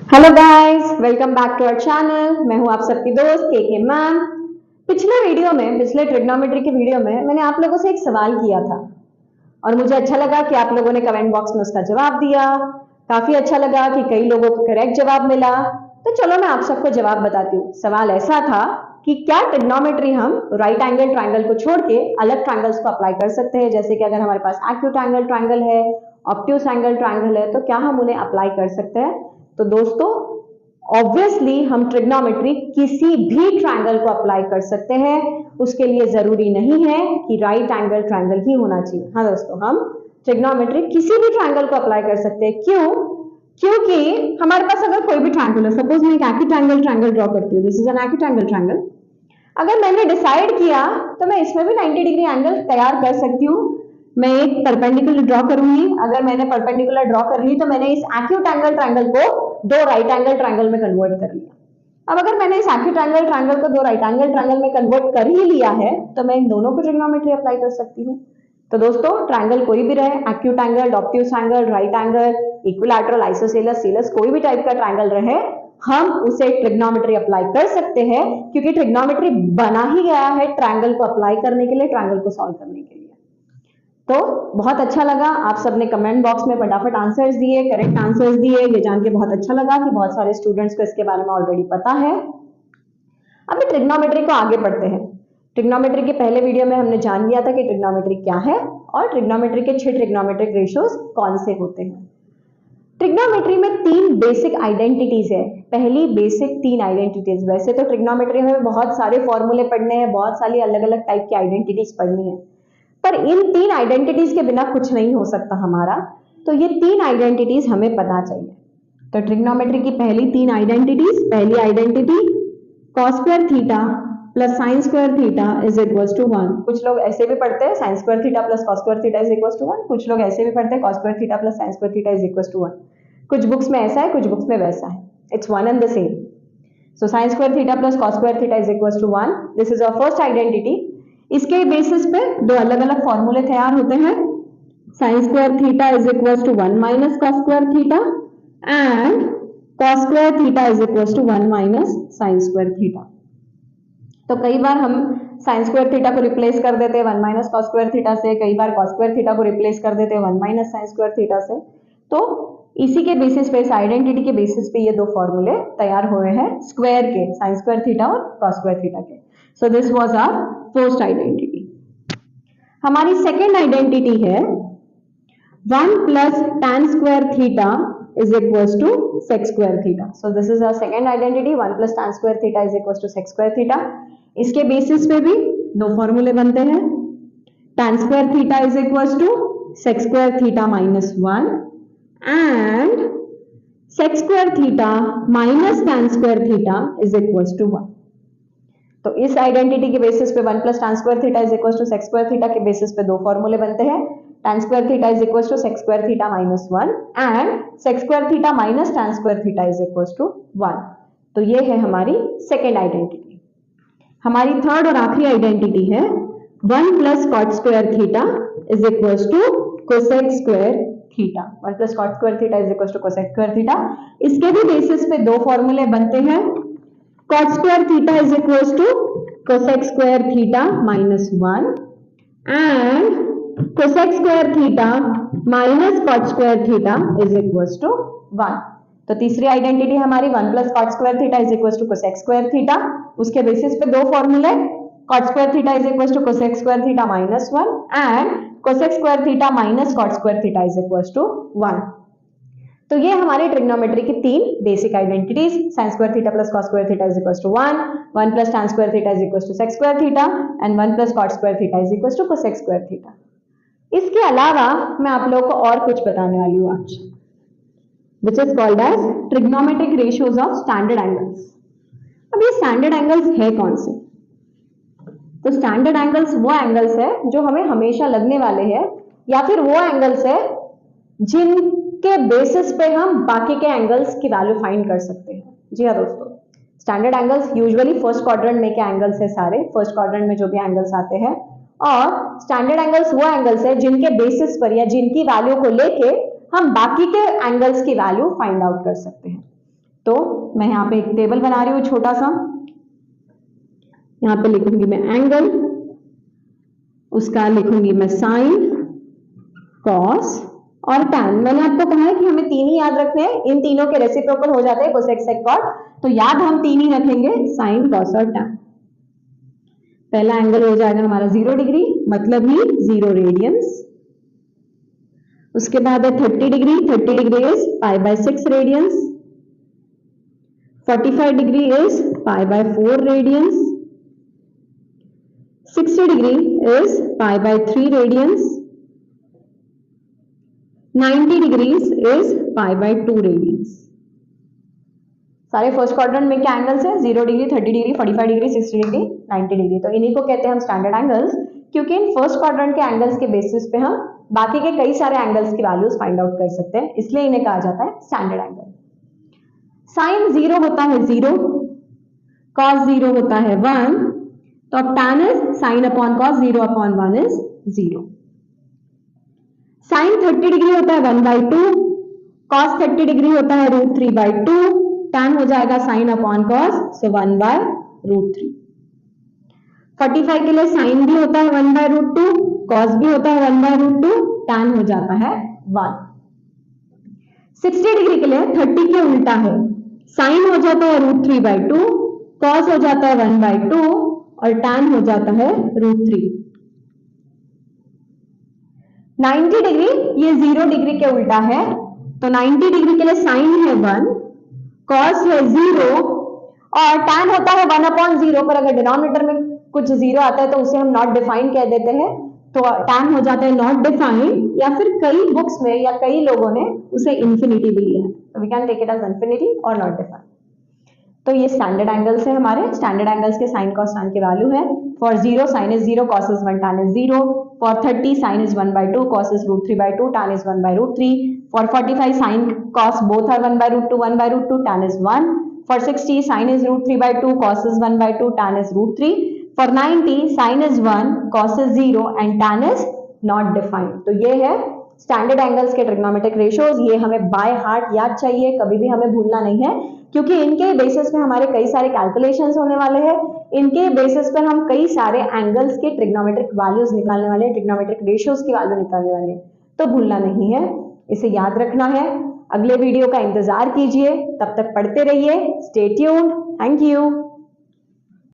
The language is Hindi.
Hello guys, welcome back to our channel. मैं हूं आप सबकी दोस्त के मैम। पिछले ट्रिग्नोमेट्री के वीडियो में मैंने आप लोगों से एक सवाल किया था और मुझे अच्छा लगा कि आप लोगों ने कमेंट बॉक्स में उसका जवाब दिया। काफी अच्छा लगा कि कई लोगों को करेक्ट जवाब मिला। तो चलो मैं आप सबको जवाब बताती हूँ। सवाल ऐसा था कि क्या ट्रिग्नोमेट्री हम राइट एंगल ट्रायंगल को छोड़ के अलग ट्रायंगल्स को अप्लाई कर सकते हैं, जैसे कि अगर हमारे पास एक्यूट एंगल ट्रायंगल है, ऑब्ट्यूस एंगल ट्रायंगल है, तो क्या हम उन्हें अप्लाई कर सकते हैं? तो दोस्तों, ऑब्वियसली हम ट्रिग्नोमेट्री किसी भी ट्रायंगल को अप्लाई कर सकते हैं। उसके लिए जरूरी नहीं है कि राइट एंगल ट्रायंगल ही होना चाहिए। हाँ दोस्तों, हम ट्रिग्नोमेट्री किसी भी ट्रायंगल को अप्लाई कर सकते हैं। क्यों? क्योंकि हमारे पास अगर कोई भी ट्रायंगल है, सपोज मैं एक एक्यूट एंगल ट्रायंगल ड्रॉ करती हूँ, this is an acute angle triangle. अगर मैंने डिसाइड किया तो मैं इसमें भी 90 डिग्री एंगल तैयार कर सकती हूँ। मैं एक परपेंडिकुलर ड्रॉ करूंगी। अगर मैंने परपेंडिकुलर ड्रॉ कर ली तो मैंने इस एक्यूट एंगल ट्रायंगल को दो राइट एंगल ट्रायंगल में कन्वर्ट कर लिया। अब अगर मैंने इस एक्यूट एंगल ट्रायंगल को दो राइट एंगल ट्रायंगल में कन्वर्ट कर ही लिया है तो मैं इन दोनों को ट्रिग्नोमेट्री अप्लाई कर सकती हूँ। तो दोस्तों, ट्रायंगल कोई भी रहे, acute angle, obtuse angle, right angle, equilateral, isosceles, cells, कोई भी टाइप का ट्रायंगल रहे, हम उसे ट्रिग्नोमेट्री अप्लाई कर सकते हैं, क्योंकि ट्रिग्नोमेट्री बना ही गया है ट्रायंगल को अप्लाई करने के लिए, ट्रायंगल को सॉल्व करने के लिए। तो बहुत अच्छा लगा, आप सबने कमेंट बॉक्स में फटाफट आंसर्स दिए, करेक्ट आंसर्स दिए। ये जान के बहुत अच्छा लगा कि बहुत सारे स्टूडेंट्स को इसके बारे में ऑलरेडी पता है। अब ट्रिग्नोमेट्री को आगे बढ़ते हैं। ट्रिग्नोमेट्री के पहले वीडियो में हमने जान लिया था कि ट्रिग्नोमेट्री क्या है और ट्रिग्नोमेट्री के 6 ट्रिग्नोमेट्रिक रेशियोज कौन से होते हैं। ट्रिग्नोमेट्री में 3 बेसिक आइडेंटिटीज है। पहली बेसिक 3 आइडेंटिटीज, वैसे तो ट्रिग्नोमेट्री में बहुत सारे फॉर्मूले पढ़ने हैं, बहुत सारी अलग अलग टाइप की आइडेंटिटीज पढ़नी है, पर इन 3 आइडेंटिटीज के बिना कुछ नहीं हो सकता हमारा। तो ये 3 आइडेंटिटीज हमें पता चाहिए। तो ट्रिग्नोमेट्री की पहली 3 आइडेंटिटीज, पहली identity cos square theta plus sine square theta is equal to 1। कुछ लोग ऐसे भी पढ़ते हैं sine square theta plus cos square theta is equal to 1। कुछ लोग ऐसे भी पढ़ते हैं cos square theta plus sine square theta is equal to 1। कुछ बुक्स में ऐसा है, कुछ बुक्स में वैसा है। It's one and the same. So sine square theta plus cos square theta is equal to 1। This is our first identity. इसके बेसिस पे दो अलग अलग फॉर्मूले तैयार होते हैं। Sine square theta is equal to 1 minus cos square theta and cos square theta is equal to 1 minus sine square theta. तो कई बार हम साइन स्क्वायर थीटा को रिप्लेस कर देते हैं 1 माइनस cos स्क्वायर थीटा से, कई बार cos स्क्वायर थीटा को रिप्लेस कर देते हैं 1 माइनस साइन स्क्वायर थीटा से। तो इसी के बेसिस पे, इस आइडेंटिटी के बेसिस पे ये दो फॉर्मूले तैयार हुए हैं स्क्वायर के, साइन स्क्वायर थीटा और cos स्क्वायर थीटा के। So this was our first identity. हमारी सेकेंड आइडेंटिटी है 1 plus tan square theta is equals to sec square theta. So this is our second identity, 1 plus tan square theta is equals to sec square theta. इसके बेसिस पे भी दो फॉर्मूले बनते हैं। tan square theta is equals to sec square theta minus 1 and sec square theta minus tan square theta is equals to 1. तो इस आइडेंटिटी के बेसिस पे 1 plus tan square theta is equal to sec square theta के बेसिस पे दो फॉर्मूले बनते हैं। tan square theta is equals to sec square theta minus 1 and sec square theta minus tan square theta is equals to 1. तो ये है हमारी सेकेंड आइडेंटिटी। हमारी थर्ड और आखिरी आइडेंटिटी है 1 plus cot square theta is equals to cosec square theta. 1 plus cot square theta is equals to cosec square theta. इसके भी बेसिस पे दो फॉर्मूले बनते हैं। cot square theta is equals to cosec square theta minus 1 and cosec square theta minus cot square theta is equals to 1. तो तीसरी आइडेंटिटी हमारी 1 plus cot square theta is equals to cosec square theta। उसके बेसिस पे दो फॉर्मूले, cot square theta is equals to cosec square theta minus 1 and cosec square theta minus cot square theta is equals to 1. तो ये हमारे ट्रिग्नोमेट्री की 3 basic identities, sin square theta plus cos square theta is equals to 1, 1 plus tan square theta is equals to sec square theta and 1 plus cot square theta is equals to cosec square theta. इसके अलावा मैं आप लोगों को और कुछ बताने वाली हूँ आज, which is called as trigonometric ratios of standard angles. अब ये स्टैंडर्ड एंगल्स है कौन से? तो स्टैंडर्ड एंगल्स वो एंगल्स है जो हमें हमेशा लगने वाले हैं, या फिर वो एंगल्स है जिनके बेसिस पे हम बाकी के एंगल्स की वैल्यू फाइंड कर सकते हैं। जी हाँ दोस्तों, standard angles usually first quadrant में के एंगल्स है सारे, फर्स्ट क्वाड्रेंट में जो भी एंगल्स आते हैं, और स्टैंडर्ड एंगल्स वो एंगल्स है जिनके बेसिस पर या जिनकी वैल्यू को लेके हम बाकी के एंगल्स की वैल्यू फाइंड आउट कर सकते हैं। तो मैं यहाँ पे एक टेबल बना रही हूँ छोटा सा, यहाँ पे लिखूंगी मैं एंगल, उसका लिखूंगी मैं साइन, कॉस और टैन। मैंने आपको कहा है कि हमें तीन ही याद रखने हैं, इन तीनों के रेसिप्रोकल हो जाते हैं कोसेक सेक कॉट, तो याद हम तीन ही रखेंगे, साइन कॉस और टैन। पहला एंगल हो जाएगा हमारा 0 डिग्री, मतलब ही 0 रेडियंस। उसके बाद है 30 degree, 30 degree is π/6 radians. 45 degree is π/4 radians. 60 degree is π/3 radians. 90 degrees is π/2 radians. सारे फर्स्ट क्वाड्रेंट में क्या एंगल्स है? 0 degree, 30 degree, 45 degree, 60 degree, 90 degree. तो इन्हीं को कहते हैं हम स्टैंडर्ड एंगल्स, क्योंकि इन फर्स्ट क्वाड्रेंट के एंगल्स के बेसिस पे हम बाकी के कई सारे एंगल्स की वैल्यूज फाइंड आउट कर सकते हैं, इसलिए इन्हें कहा जाता है स्टैंडर्ड एंगल। साइन 0 होता है 0, कॉस 0 होता है 1, तो अब tan is sine upon cos 0 upon 1 is 0। Sine 30 degree होता है 1/2, कॉस 30 डिग्री होता है √3/2, tan हो जाएगा साइन अपॉन कॉस, सो 1/√3। 45 के लिए साइन भी होता है 1/√2, कॉस भी होता है 1/√2, tan हो जाता है 1। 60 डिग्री के लिए 30 के उल्टा है, साइन हो जाता है √3/2, कॉस हो जाता है 1/2 और tan हो जाता है √3। 90 डिग्री ये 0 डिग्री के उल्टा है, तो 90 डिग्री के लिए साइन है 1, कॉस है 0 और tan होता है 1/0, पर अगर डिनोमिनेटर में कुछ 0 आता है तो उसे हम नॉट डिफाइंड कह देते हैं, तो tan हो जाता है नॉट डिफाइंड, या फिर कई बुक्स में या कई लोगों ने उसे इंफिनिटी भी लिया है, तो we can take it as infinity और नॉट डिफाइंड। तो ये स्टैंडर्ड एंगल्स है हमारे। स्टैंडर्ड एंगल्स के साइन कॉस टैन की वैल्यू है, for 0 sine is 0, cos is 1, tan is 0, for 30 sine is 1/2, cos is √3/2, tan is 1/√3, for 45 sine cos both are 1/√2, 1/√2, tan is 1, for 60 sine is √3/2, cos is 1/2, tan is √3, for 90 sine is 1, cos is 0 and tan is not defined. तो ये है स्टैंडर्ड एंगल्स के ट्रिग्नोमेट्रिक रेशियोज, ये हमें बाय हार्ट याद चाहिए, कभी भी हमें भूलना नहीं है, क्योंकि इनके बेसिस पे हमारे कई सारे कैलकुलेशंस होने वाले हैं, इनके बेसिस पे हम कई सारे एंगल्स के ट्रिग्नोमेट्रिक वैल्यूज निकालने वाले हैं, ट्रिग्नोमेट्रिक रेशियोज की वैल्यू निकालने वाले हैं, तो भूलना नहीं है, इसे याद रखना है। अगले वीडियो का इंतजार कीजिए, तब तक पढ़ते रहिए, स्टे ट्यून्ड, थैंक यू।